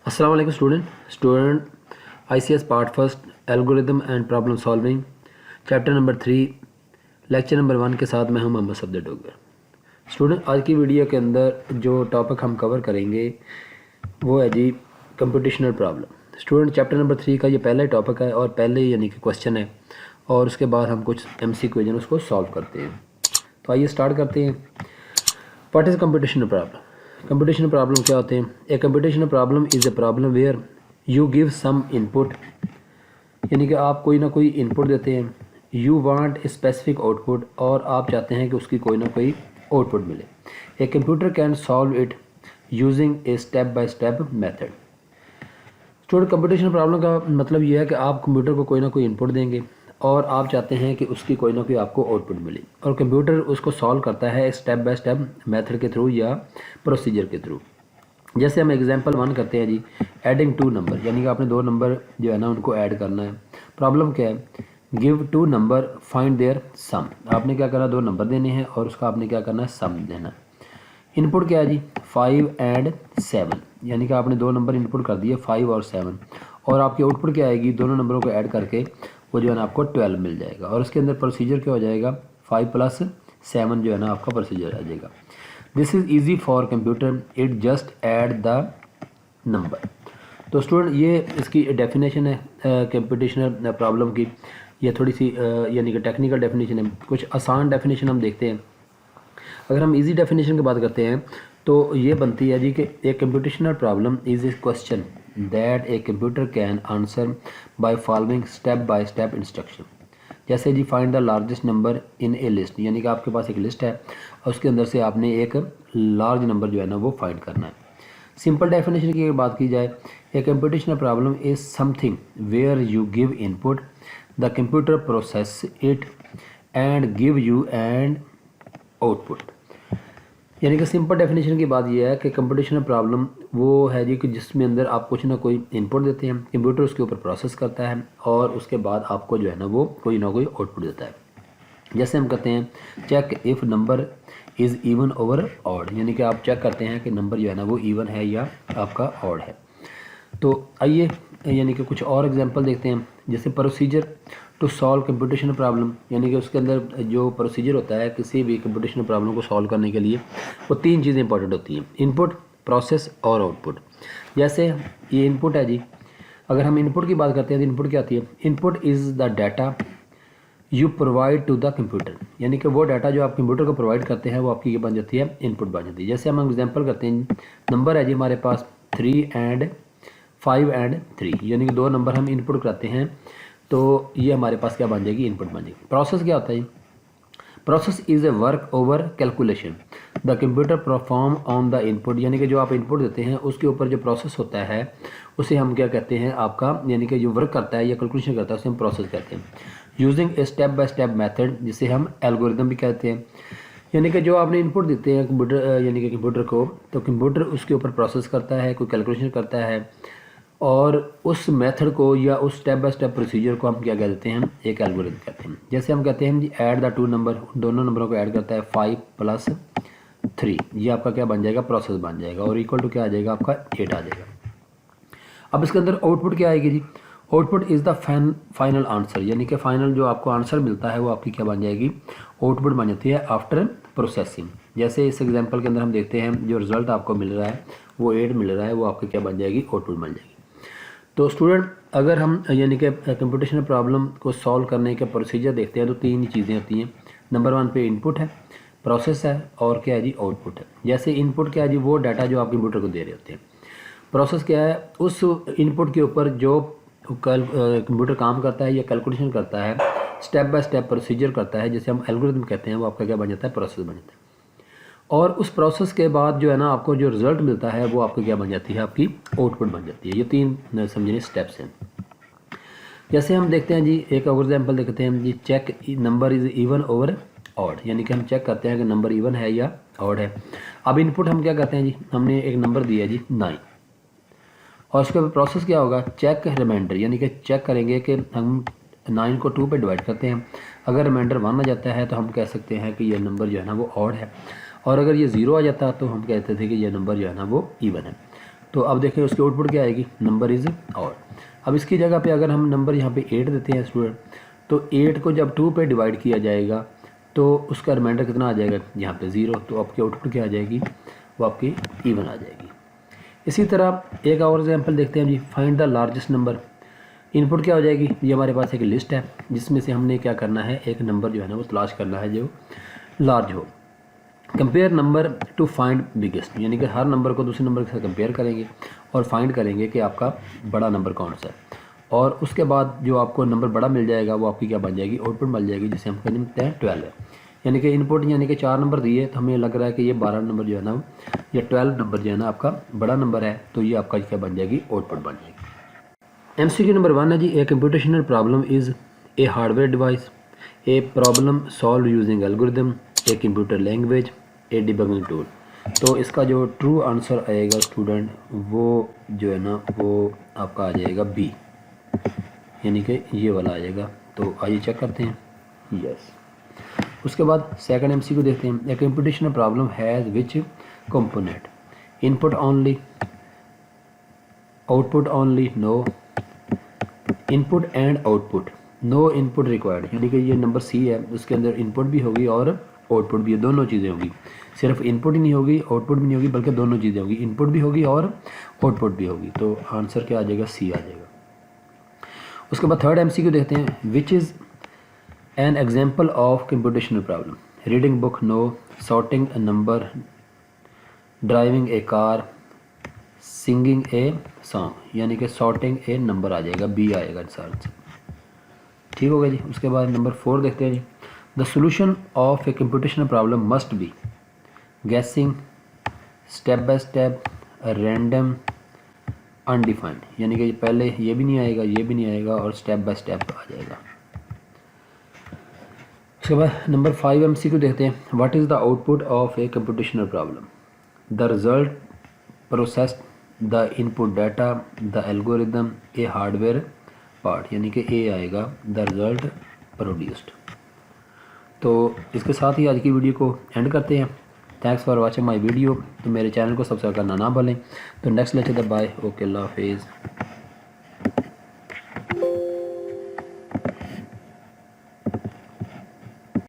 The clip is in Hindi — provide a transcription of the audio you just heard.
अस्सलाम वालेकुम student ICS part first algorithm and problem solving chapter number 3 lecture number 1 के साथ मैं हूं मोहम्मद सफदर डोगर। स्टूडेंट आज की वीडियो के अंदर जो टॉपिक हम कवर करेंगे वो है जी computational problem. Student chapter number 3 का ये पहला टॉपिक है और पहले यानी कि क्वेश्चन है और उसके बाद हम कुछ MCQ जो उसको सॉल्व करते हैं। तो आइए स्टार्ट करते हैं। What is computational problem? Computational problem क्या होते हैं? A computational problem is a problem where you give some input, यानी कि आप कोई ना कोई इनपुट देते हैं। You want a specific output, और आप चाहते हैं कि उसकी कोई ना कोई आउटपुट मिले। ए computer can solve it using a step by step method. Student computational problem का मतलब ये है कि आप कंप्यूटर को कोई ना कोई इनपुट देंगे और आप चाहते हैं कि उसकी कोई ना कोई आपको आउटपुट मिले, और कंप्यूटर उसको सॉल्व करता है स्टेप बाय स्टेप मेथड के थ्रू या प्रोसीजर के थ्रू। जैसे हम एग्जांपल 1 करते हैं जी, एडिंग 2 नंबर, यानी कि आपने 2 नंबर जो है ना उनको ऐड करना है। प्रॉब्लम क्या है? गिव 2 नंबर फाइंड देयर सम। आपने क्या करना, 2 नंबर देने हैं और उसका आपने क्या करना है, सम देना। इनपुट क्या है जी? 5 एंड 7, यानी कि आपने 2 नंबर इनपुट कर दिए 5 और 7, और आपकी आउटपुट क्या आएगी? दोनों नंबरों को ऐड करके वो जो है ना आपको 12 मिल जाएगा। और उसके अंदर प्रोसीजर क्या हो जाएगा? 5 + 7 जो है ना आपका प्रोसीजर आ जाएगा। This is easy for computer, it just add the number. तो स्टूडेंट ये इसकी डेफिनेशन है कंप्यूटेशनल प्रॉब्लम की। ये थोड़ी सी यानी कि टेक्निकल डेफिनेशन है। कुछ आसान डेफिनेशन हम देखते हैं। अगर हम इजी डेफिनेशन की बात करते हैं तो ये बनती है जी कि a computational problem is a question that a computer can answer by following step by step instruction. जैसे जी find the largest number in a list, यानी कि आपके पास एक लिस्ट है और उसके अंदर से आपने एक लार्ज नंबर जो है ना वो फाइंड करना है। सिंपल डेफिनेशन की अगर बात की जाए, a computational problem is something where you give input, the computer process it and give you an output. यानी कि सिंपल डेफिनेशन की बात यह है कि कंप्यूटेशनल प्रॉब्लम वो है जी कि जिसमें अंदर आप कुछ ना कोई इनपुट देते हैं, कंप्यूटर उसके ऊपर प्रोसेस करता है और उसके बाद आपको जो है ना वो कोई ना कोई आउटपुट देता है। जैसे हम कहते हैं check if number is even over odd, यानी कि आप चेक करते हैं कि नंबर जो है ना वो इवन है या आपका ऑड है। तो आइए यानी कि कुछ और एग्जांपल देखते हैं। जैसे procedure to solve computational problem, यानी कि उसके अंदर जो प्रोसीजर होता है किसी भी कंप्यूटेशनल प्रॉब्लम को सॉल्व करने के लिए, वो 3 चीज़ें इंपॉर्टेंट होती हैं, इनपुट, प्रोसेस और आउटपुट। जैसे ये इनपुट है जी, अगर हम इनपुट की बात करते हैं तो इनपुट क्या आती है? Input is the data you provide to the computer, यानी कि वो डाटा जो आप कंप्यूटर को प्रोवाइड करते हैं वो आपकी ये बन जाती है, इनपुट बन जाती है। जैसे हम एग्जांपल करते हैं, नंबर है जी हमारे पास 5 एंड 3, यानी कि 2 नंबर हम इनपुट करते हैं तो ये हमारे पास क्या बन जाएगी? इनपुट बन जाएगी। प्रोसेस क्या होता है? Process is a work over calculation the computer perform on the input, यानी कि जो आप इनपुट देते हैं उसके ऊपर जो प्रोसेस होता है उसे हम क्या कहते हैं? आपका यानी कि जो वर्क करता है या कैलकुलेशन करता है उसे हम प्रोसेस कहते हैं। Using a step by step method, जिसे हम एल्गोरिदम भी कहते हैं। यानी कि जो आपने इनपुट देते हैं कंप्यूटर यानी कि कंप्यूटर को, तो कंप्यूटर उसके ऊपर प्रोसेस करता है, कोई कैलकुलेशन करता है, और उस मेथड को या उस स्टेप बाय स्टेप प्रोसीजर को हम क्या कह देते हैं? एक एल्गोरिदम कहते हैं। जैसे हम कहते हैं जी ऐड द 2 नंबर, दोनों नंबरों को ऐड करता है 5 + 3, ये आपका क्या बन जाएगा? प्रोसेस बन जाएगा, और इक्वल टू क्या आ जाएगा? आपका 8 आ जाएगा। अब इसके अंदर आउटपुट क्या आएगी जी? Output is the final answer, यानी कि फाइनल जो आपको आंसर मिलता है वो आपकी क्या बन जाएगी? आउटपुट बन जाती है आफ्टर प्रोसेसिंग। जैसे इस एग्जांपल के अंदर हम देखते हैं जो रिजल्ट आपको मिल रहा है वो 8 मिल रहा है, वो आपकी क्या बन जाएगी? आउटपुट बन जाएगी। तो स्टूडेंट अगर हम यानी कि कंप्यूटेशनल प्रॉब्लम को सॉल्व करने के प्रोसीजर देखते हैं तो 3 चीज़ें होती हैं। नंबर 1 पे इनपुट है, प्रोसेस है, और क्या है जी? आउटपुट है। जैसे इनपुट क्या है जी? वो डाटा जो आप कंप्यूटर को दे रहे होते हैं। प्रोसेस क्या है? उस इनपुट के ऊपर जो कंप्यूटर काम करता है या कैलकुलेशन करता है, स्टेप बाय स्टेप प्रोसीजर करता है, जैसे हम एल्गोरिथम कहते हैं, वो आपका क्या बन जाता है? प्रोसेस बन जाता है। और उस प्रोसेस के बाद जो है ना आपको जो रिज़ल्ट मिलता है वो आपको क्या बन जाती है? आपकी आउटपुट बन जाती है। ये 3 समझिए स्टेप्स हैं। जैसे हम देखते हैं जी एक और एग्जांपल देखते हैं जी, check number is even over odd, यानी कि हम चेक करते हैं कि नंबर इवन है या ऑड है। अब इनपुट हम क्या करते हैं जी? हमने एक नंबर दिया है जी 9, और उसके बाद प्रोसेस क्या होगा? चेक रिमाइंडर, यानी कि चेक करेंगे कि हम 9 को 2 पे डिवाइड करते हैं, अगर रिमाइंडर 1 आ जाता है तो हम कह सकते हैं कि ये नंबर जो है ना वो ऑड है, और अगर ये 0 आ जाता तो हम कहते थे कि ये नंबर जो है ना वो इवन है। तो अब देखें उसकी आउटपुट क्या आएगी, नंबर इज़ ऑड। अब इसकी जगह पे अगर हम नंबर यहाँ पे 8 देते हैं स्टूडेंट, तो 8 को जब 2 पे डिवाइड किया जाएगा तो उसका रिमाइंडर कितना आ जाएगा, यहाँ पे 0। तो आपकी आउटपुट क्या आ जाएगी, वो आपकी इवन आ जाएगी। इसी तरह एक और एग्जांपल देखते हैं जी, find the largest number. Input क्या हो जाएगी, ये हमारे पास एक लिस्ट है जिसमें से हमने क्या करना है, एक नंबर जो है ना वो तलाश करना है जो लार्ज हो। Compare number two find biggest, यानी कि हर नंबर को दूसरे नंबर के साथ कंपेयर करेंगे और फाइंड करेंगे कि आपका बड़ा नंबर कौन सा है, और उसके बाद जो आपको नंबर बड़ा मिल जाएगा वो आपकी क्या बन जाएगी, आउटपुट मिल जाएगी, जिसे हम कहते हैं 12 है। यानी कि इनपुट यानी कि 4 नंबर दिए तो हमें लग रहा है कि ये 12 नंबर जो है ना, या 12 नंबर जो है ना आपका बड़ा नंबर है, तो ये आपका क्या बन जाएगी, आउटपुट बन जाएगी। MCQ नंबर 1 है जी, a computational problem is a hardware device, a problem solve using algorithm, a computer language, a debugging tool. तो इसका जो ट्रू आंसर आएगा स्टूडेंट, वो जो है ना वो आपका आ जाएगा बी, यानी कि ये वाला आ जाएगा। तो आइए चेक करते हैं, यस। उसके बाद सेकंड MCQ देखते हैं, a computational problem has which component, input only, output only, no, input and output, no input required. यानी कि ये नंबर सी है, उसके अंदर इनपुट भी होगी और आउटपुट भी, दोनों चीज़ें होगी। सिर्फ इनपुट ही नहीं होगी, आउटपुट भी नहीं होगी, बल्कि दोनों चीज़ें होगी, इनपुट भी होगी और आउटपुट भी होगी। तो आंसर क्या आ जाएगा, सी आ जाएगा। उसके बाद थर्ड MCQ देखते हैं, which is an example of computational problem, reading book, no, sorting a number, driving a car, singing a song. यानी कि सॉर्टिंग ए नंबर आ जाएगा, बी आएगा आंसर। ठीक हो गया जी। उसके बाद नंबर 4 देखते हैं जी, the solution of a computational problem must be guessing, step by step, random, undefined. यानी कि पहले ये भी नहीं आएगा, ये भी नहीं आएगा, और स्टेप बाय स्टेप आ जाएगा। उसके बाद नंबर 5 MCQ देखते हैं, what is the output of a computational problem, the result processed, the input data, the algorithm, A hardware part. यानी कि ए आएगा, द रिजल्ट प्रोड्यूस्ड। तो इसके साथ ही आज की वीडियो को एंड करते हैं। Thanks for watching my video. तो मेरे चैनल को सब्सक्राइब करना ना भूलें। तो नेक्स्ट लेक्चर तक बाय, ओके, अल्लाह हाफिज़।